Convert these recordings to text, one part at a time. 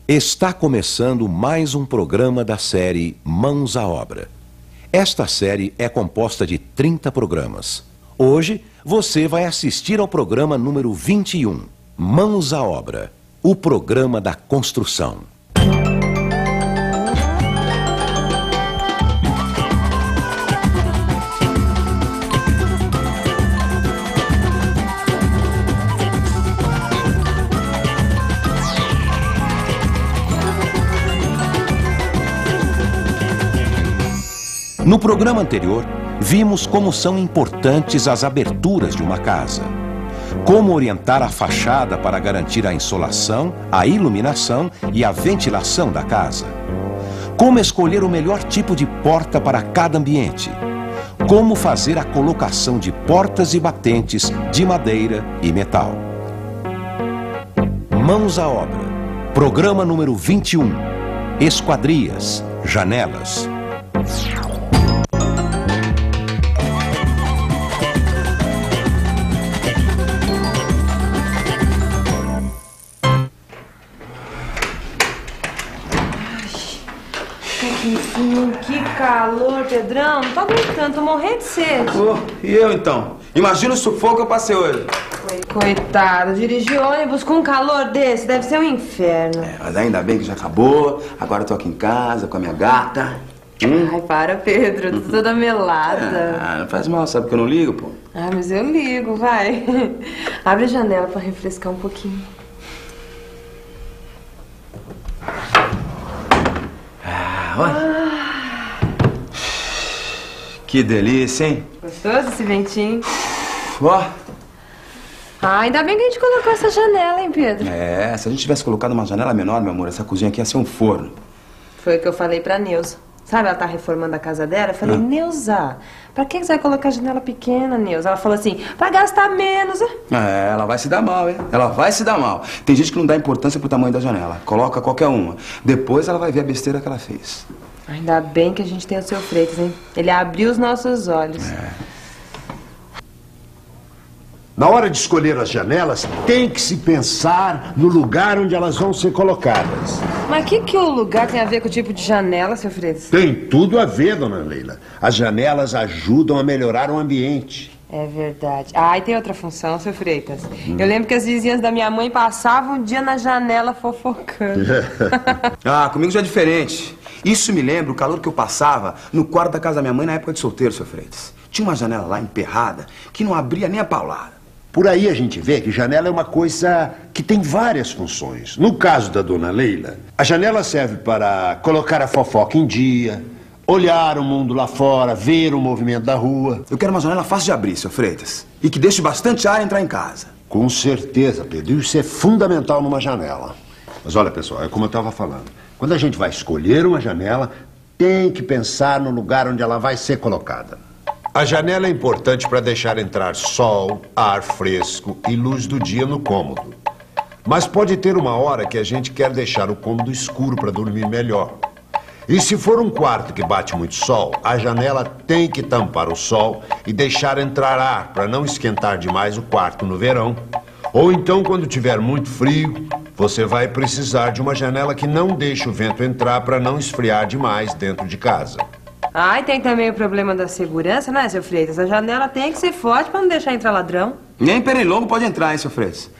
Está começando mais um programa da série Mãos à Obra. Esta série é composta de 30 programas. Hoje, você vai assistir ao programa número 21, Mãos à Obra, o programa da construção. No programa anterior, vimos como são importantes as aberturas de uma casa, como orientar a fachada para garantir a insolação, a iluminação e a ventilação da casa, como escolher o melhor tipo de porta para cada ambiente, como fazer a colocação de portas e batentes de madeira e metal. Mãos à Obra, programa número 21, Esquadrias, Janelas. Que calor, Pedrão. Não tô aguentando, tô morrendo de sede. E eu então? Imagina o sufoco que eu passei hoje. Coitado, dirigir ônibus com um calor desse deve ser um inferno. Mas ainda bem que já acabou. Agora eu tô aqui em casa com a minha gata. Ai, para, Pedro. Tô toda melada. Não faz mal, sabe que eu não ligo, pô? Ah, mas eu ligo, vai. Abre a janela pra refrescar um pouquinho. Olha. Que delícia, hein? Gostoso esse ventinho? Ó. Ah, ainda bem que a gente colocou essa janela, hein, Pedro? Se a gente tivesse colocado uma janela menor, meu amor, essa cozinha aqui ia ser um forno. Foi o que eu falei pra Neuza. Sabe, ela tá reformando a casa dela? Eu falei, Neuza, pra que você vai colocar janela pequena, Neuza? Ela falou assim, pra gastar menos. Ela vai se dar mal, hein? Ela vai se dar mal. Tem gente que não dá importância pro tamanho da janela. Coloca qualquer uma. Depois ela vai ver a besteira que ela fez. Ainda bem que a gente tem o seu Freitas, hein? Ele abriu os nossos olhos. Na hora de escolher as janelas, tem que se pensar no lugar onde elas vão ser colocadas. Mas o que o lugar tem a ver com o tipo de janela, seu Freitas? Tem tudo a ver, dona Leila. As janelas ajudam a melhorar o ambiente. É verdade. Ah, e tem outra função, seu Freitas. Eu lembro que as vizinhas da minha mãe passavam um dia na janela fofocando. Comigo já é diferente. Isso me lembra o calor que eu passava no quarto da casa da minha mãe na época de solteiro, seu Freitas. Tinha uma janela lá emperrada que não abria nem a paulada. Por aí a gente vê que janela é uma coisa que tem várias funções. No caso da dona Leila, a janela serve para colocar a fofoca em dia, olhar o mundo lá fora, ver o movimento da rua. Eu quero uma janela fácil de abrir, seu Freitas, e que deixe bastante ar entrar em casa. Com certeza, Pedro. Isso é fundamental numa janela. Mas olha, pessoal, é como eu estava falando. Quando a gente vai escolher uma janela, tem que pensar no lugar onde ela vai ser colocada. A janela é importante para deixar entrar sol, ar fresco e luz do dia no cômodo. Mas pode ter uma hora que a gente quer deixar o cômodo escuro para dormir melhor. E se for um quarto que bate muito sol, a janela tem que tampar o sol e deixar entrar ar para não esquentar demais o quarto no verão. Ou então, quando tiver muito frio, você vai precisar de uma janela que não deixe o vento entrar para não esfriar demais dentro de casa. E tem também o problema da segurança, né, seu Freitas? A janela tem que ser forte para não deixar entrar ladrão. Nem pernilongo pode entrar, hein, seu Freitas?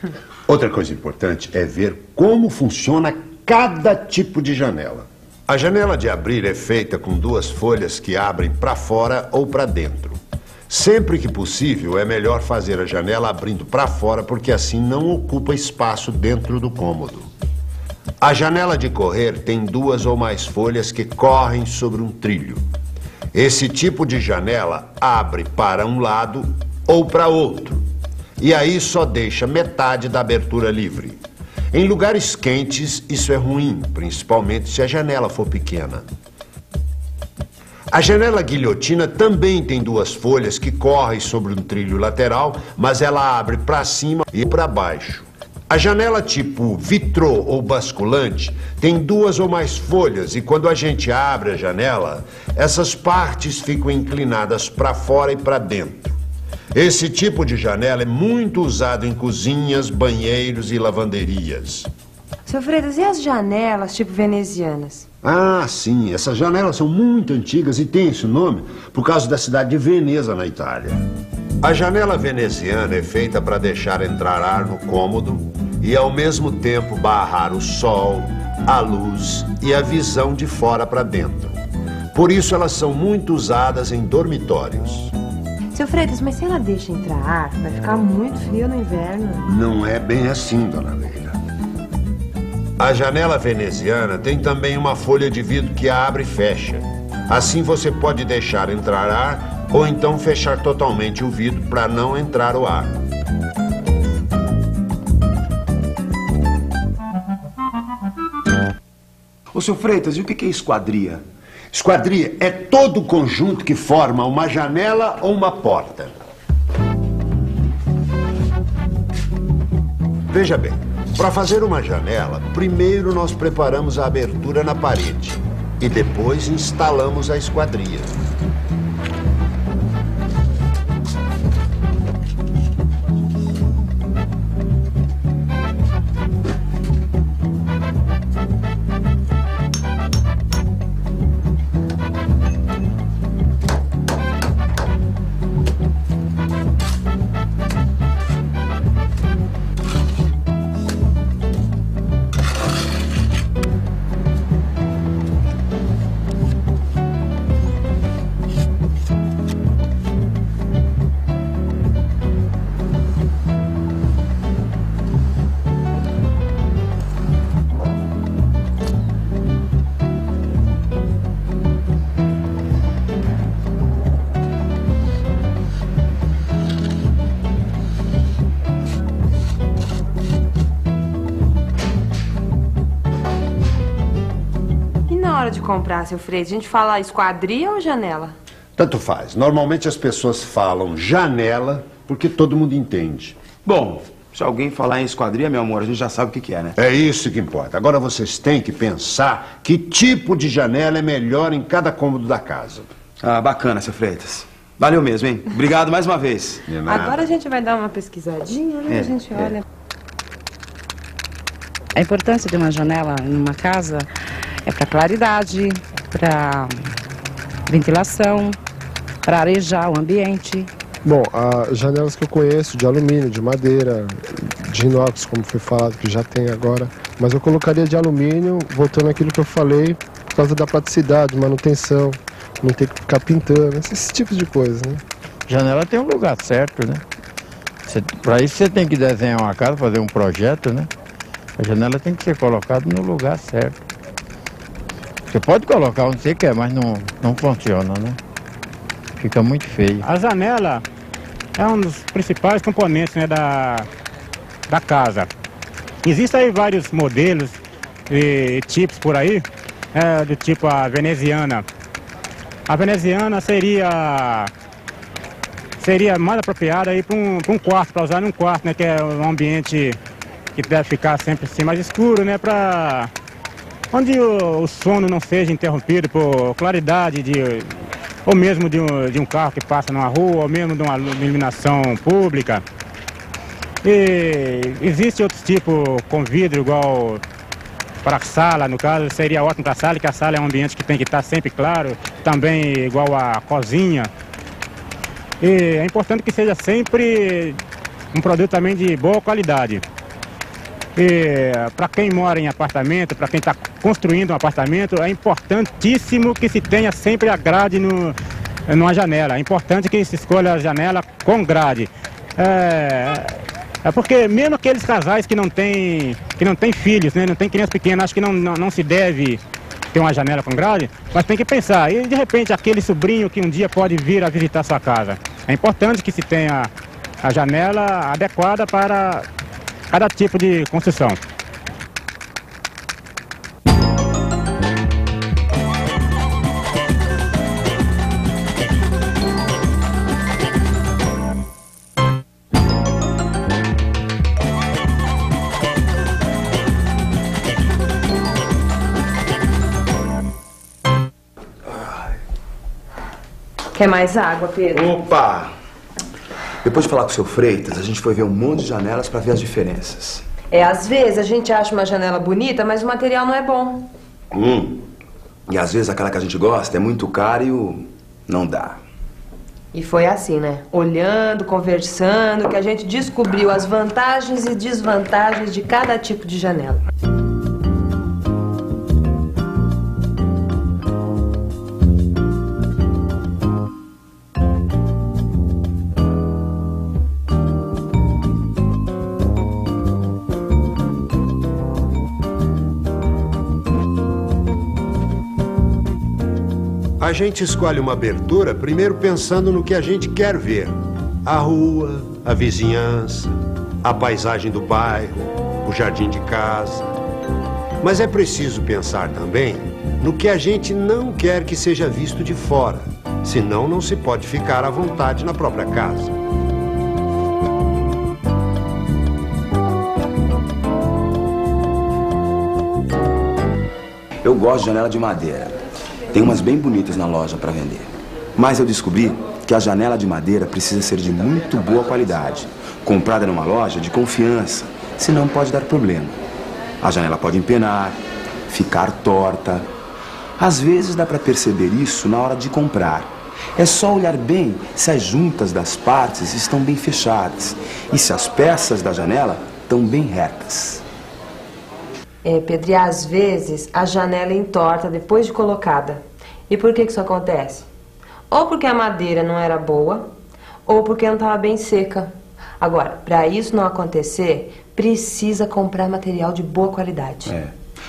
Outra coisa importante é ver como funciona cada tipo de janela. A janela de abrir é feita com duas folhas que abrem para fora ou para dentro. Sempre que possível, é melhor fazer a janela abrindo para fora, porque assim não ocupa espaço dentro do cômodo. A janela de correr tem duas ou mais folhas que correm sobre um trilho. Esse tipo de janela abre para um lado ou para outro, e aí só deixa metade da abertura livre. Em lugares quentes, isso é ruim, principalmente se a janela for pequena. A janela guilhotina também tem duas folhas que correm sobre um trilho lateral, mas ela abre para cima e para baixo. A janela tipo vitrô ou basculante tem duas ou mais folhas e quando a gente abre a janela, essas partes ficam inclinadas para fora e para dentro. Esse tipo de janela é muito usado em cozinhas, banheiros e lavanderias. Seu Seu Freitas, e as janelas tipo venezianas? Ah, sim. Essas janelas são muito antigas e têm esse nome por causa da cidade de Veneza, na Itália. A janela veneziana é feita para deixar entrar ar no cômodo e, ao mesmo tempo, barrar o sol, a luz e a visão de fora para dentro. Por isso, elas são muito usadas em dormitórios. Seu Freitas, mas se ela deixa entrar ar, vai ficar muito frio no inverno. Não é bem assim, dona Leila. A janela veneziana tem também uma folha de vidro que abre e fecha. Assim você pode deixar entrar ar ou então fechar totalmente o vidro para não entrar o ar. Ô, seu Freitas, e o que é esquadria? Esquadria é todo o conjunto que forma uma janela ou uma porta. Veja bem, para fazer uma janela, primeiro nós preparamos a abertura na parede e depois instalamos a esquadria. De comprar, seu Freitas, a gente fala esquadria ou janela? Tanto faz. Normalmente as pessoas falam janela porque todo mundo entende. Bom, se alguém falar em esquadria, meu amor, a gente já sabe o que é, né? É isso que importa. Agora vocês têm que pensar que tipo de janela é melhor em cada cômodo da casa. Ah, bacana, seu Freitas. Valeu mesmo, hein? Obrigado mais uma vez. De nada. Agora a gente vai dar uma pesquisadinha, né? A gente olha. A importância de uma janela em uma casa é para claridade, para ventilação, para arejar o ambiente. Bom, as janelas que eu conheço, de alumínio, de madeira, de inox, como foi falado, que já tem agora. Mas eu colocaria de alumínio, voltando àquilo que eu falei, por causa da praticidade, manutenção, não ter que ficar pintando, esses tipos de coisas, né? Janela tem um lugar certo, né? Para isso você tem que desenhar uma casa, fazer um projeto, né? A janela tem que ser colocada no lugar certo. Você pode colocar onde você quer, mas não funciona, né? Fica muito feio. A janela é um dos principais componentes, né, da casa. Existem aí vários modelos e tipos por aí, do tipo a veneziana. A veneziana seria mais apropriada aí para um quarto, para usar num quarto, né, que é um ambiente que deve ficar sempre assim mais escuro, né, para onde o sono não seja interrompido por claridade ou mesmo de um carro que passa numa rua, ou mesmo de uma iluminação pública. E existe outros tipos com vidro, igual para a sala, no caso, seria ótimo para a sala, que a sala é um ambiente que tem que estar sempre claro, também igual a cozinha. E é importante que seja sempre um produto também de boa qualidade. E para quem mora em apartamento, para quem está construindo um apartamento, é importantíssimo que se tenha sempre a grade numa janela. É importante que se escolha a janela com grade. É porque mesmo aqueles casais que não têm filhos, né, não tem criança pequena, acho que não se deve ter uma janela com grade, mas tem que pensar. E de repente aquele sobrinho que um dia pode vir a visitar sua casa. É importante que se tenha a janela adequada para cada tipo de construção. Quer mais água, Pedro? Opa! Depois de falar com o seu Freitas, a gente foi ver um monte de janelas para ver as diferenças. Às vezes a gente acha uma janela bonita, mas o material não é bom. E às vezes aquela que a gente gosta é muito cara e não dá. E foi assim, né? Olhando, conversando, que a gente descobriu as vantagens e desvantagens de cada tipo de janela. A gente escolhe uma abertura primeiro pensando no que a gente quer ver. A rua, a vizinhança, a paisagem do bairro, o jardim de casa. Mas é preciso pensar também no que a gente não quer que seja visto de fora. Senão não se pode ficar à vontade na própria casa. Eu gosto de janela de madeira. Tem umas bem bonitas na loja para vender. Mas eu descobri que a janela de madeira precisa ser de muito boa qualidade, comprada numa loja de confiança, senão pode dar problema. A janela pode empenar, ficar torta. Às vezes dá para perceber isso na hora de comprar. É só olhar bem se as juntas das partes estão bem fechadas e se as peças da janela estão bem retas. Pedro, e às vezes a janela entorta depois de colocada. E por que isso acontece? Ou porque a madeira não era boa, ou porque não estava bem seca. Agora, para isso não acontecer, precisa comprar material de boa qualidade.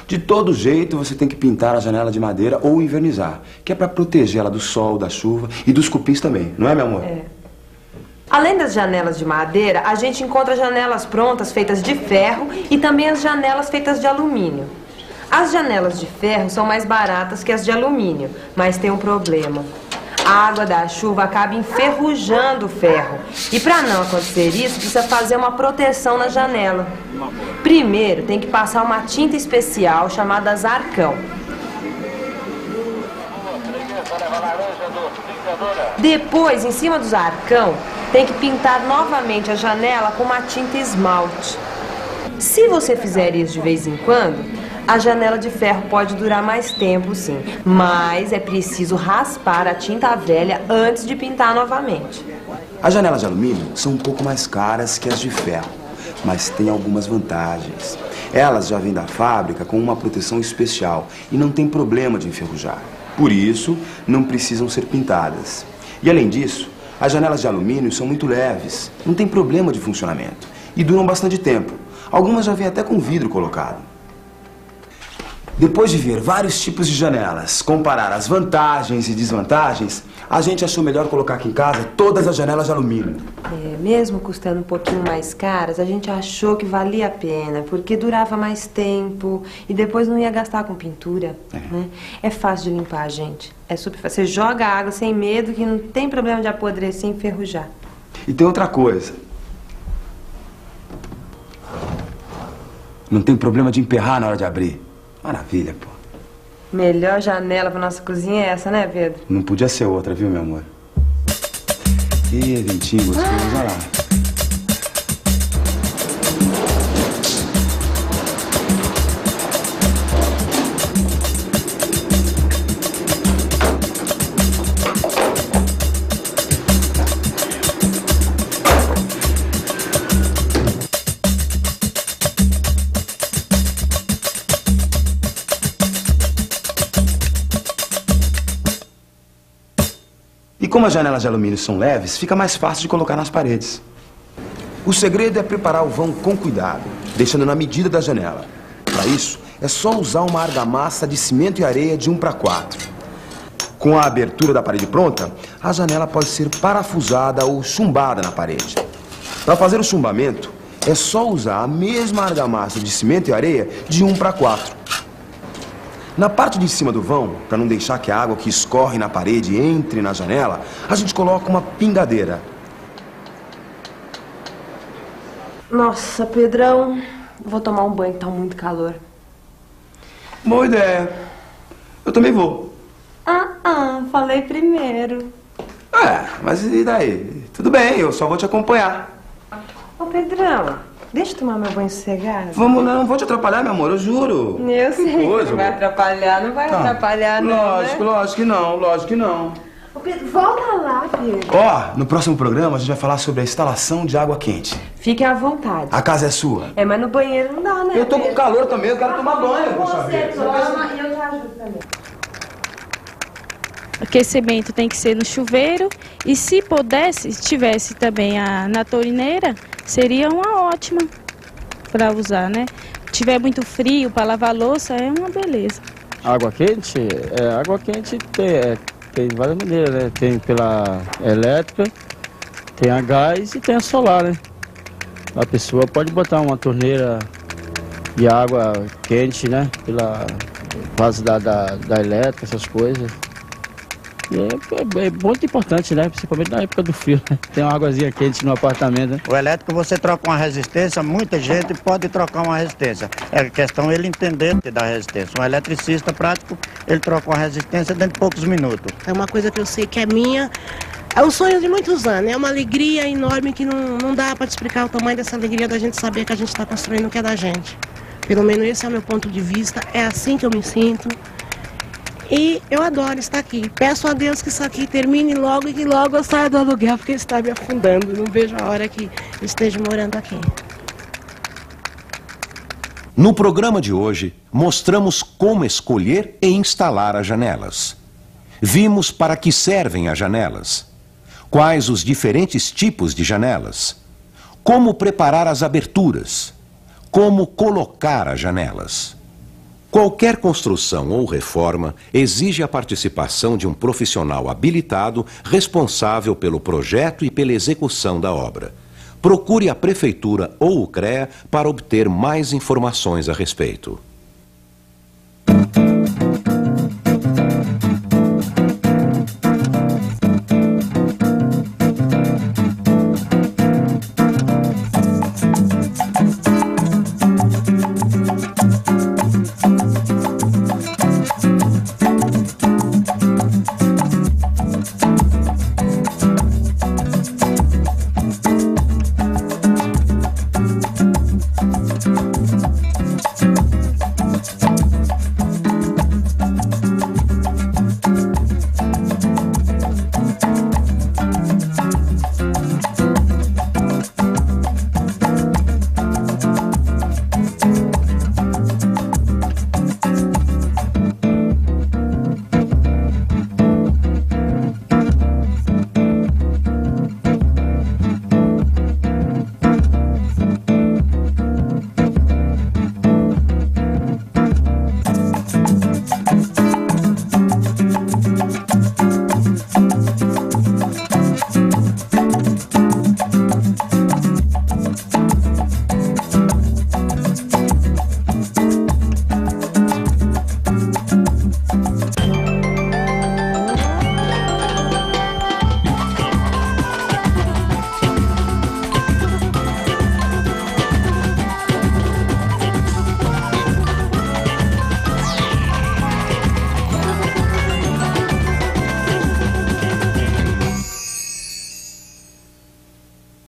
De todo jeito, você tem que pintar a janela de madeira ou invernizar, que é para proteger ela do sol, da chuva e dos cupins também, não é, meu amor? Além das janelas de madeira, a gente encontra janelas prontas feitas de ferro e também as janelas feitas de alumínio. As janelas de ferro são mais baratas que as de alumínio, mas tem um problema. A água da chuva acaba enferrujando o ferro. E para não acontecer isso, precisa fazer uma proteção na janela. Primeiro, tem que passar uma tinta especial chamada arcão. Depois, em cima dos arcão, tem que pintar novamente a janela com uma tinta esmalte. Se você fizer isso de vez em quando, a janela de ferro pode durar mais tempo, sim. Mas é preciso raspar a tinta velha antes de pintar novamente. As janelas de alumínio são um pouco mais caras que as de ferro, mas têm algumas vantagens. Elas já vêm da fábrica com uma proteção especial e não tem problema de enferrujar. Por isso, não precisam ser pintadas. E além disso, as janelas de alumínio são muito leves, não tem problema de funcionamento e duram bastante tempo. Algumas já vêm até com vidro colocado. Depois de ver vários tipos de janelas, comparar as vantagens e desvantagens, a gente achou melhor colocar aqui em casa todas as janelas de alumínio. Mesmo custando um pouquinho mais caras, a gente achou que valia a pena, porque durava mais tempo e depois não ia gastar com pintura. Né? É fácil de limpar, gente. É super fácil. Você joga a água sem medo, que não tem problema de apodrecer e enferrujar. E tem outra coisa. Não tem problema de emperrar na hora de abrir. Maravilha, pô. Melhor janela pra nossa cozinha é essa, né, Pedro? Não podia ser outra, viu, meu amor? Ih, ventinho gostoso, olha lá. E como as janelas de alumínio são leves, fica mais fácil de colocar nas paredes. O segredo é preparar o vão com cuidado, deixando na medida da janela. Para isso, é só usar uma argamassa de cimento e areia de 1:4. Com a abertura da parede pronta, a janela pode ser parafusada ou chumbada na parede. Para fazer o chumbamento, é só usar a mesma argamassa de cimento e areia de 1:4. Na parte de cima do vão, para não deixar que a água que escorre na parede entre na janela, a gente coloca uma pingadeira. Nossa, Pedrão, vou tomar um banho que tá muito calor. Boa ideia. Eu também vou. Falei primeiro. Mas e daí? Tudo bem, eu só vou te acompanhar. Ô, Pedrão, deixa eu tomar meu banho sossegado. Vamos, não vou te atrapalhar, meu amor, eu juro. Eu sei que coisa, não vai atrapalhar, não vai atrapalhar, não, Lógico, né? lógico que não, lógico que não. Ô, Pedro, volta lá, Pedro. Ó, no próximo programa a gente vai falar sobre a instalação de água quente. Fique à vontade. A casa é sua. É, mas no banheiro não dá, né? Eu tô com calor também, eu quero tomar banho, poxa Você vida. toma e eu te ajudo também. Aquecimento tem que ser no chuveiro e se pudesse, se tivesse também na torneira, seria uma ótima para usar, né? Se tiver muito frio para lavar louça, é uma beleza. Água quente? Água quente tem várias maneiras, né? Tem pela elétrica, tem a gás e tem a solar, né? A pessoa pode botar uma torneira de água quente, né? Pela base da elétrica, essas coisas. É muito importante, né? Principalmente na época do frio, né? Tem uma águazinha quente no apartamento, né? O elétrico você troca uma resistência, muita gente pode trocar uma resistência. É questão ele entender da resistência. Um eletricista prático, ele troca uma resistência dentro de poucos minutos. É uma coisa que eu sei que é minha, é um sonho de muitos anos, é uma alegria enorme que não dá para te explicar o tamanho dessa alegria da gente saber que a gente está construindo o que é da gente. Pelo menos esse é o meu ponto de vista, é assim que eu me sinto. E eu adoro estar aqui. Peço a Deus que isso aqui termine logo e que logo eu saia do aluguel, porque está me afundando. Não vejo a hora que eu esteja morando aqui. No programa de hoje, mostramos como escolher e instalar as janelas. Vimos para que servem as janelas, quais os diferentes tipos de janelas, como preparar as aberturas, como colocar as janelas. Qualquer construção ou reforma exige a participação de um profissional habilitado responsável pelo projeto e pela execução da obra. Procure a Prefeitura ou o CREA para obter mais informações a respeito.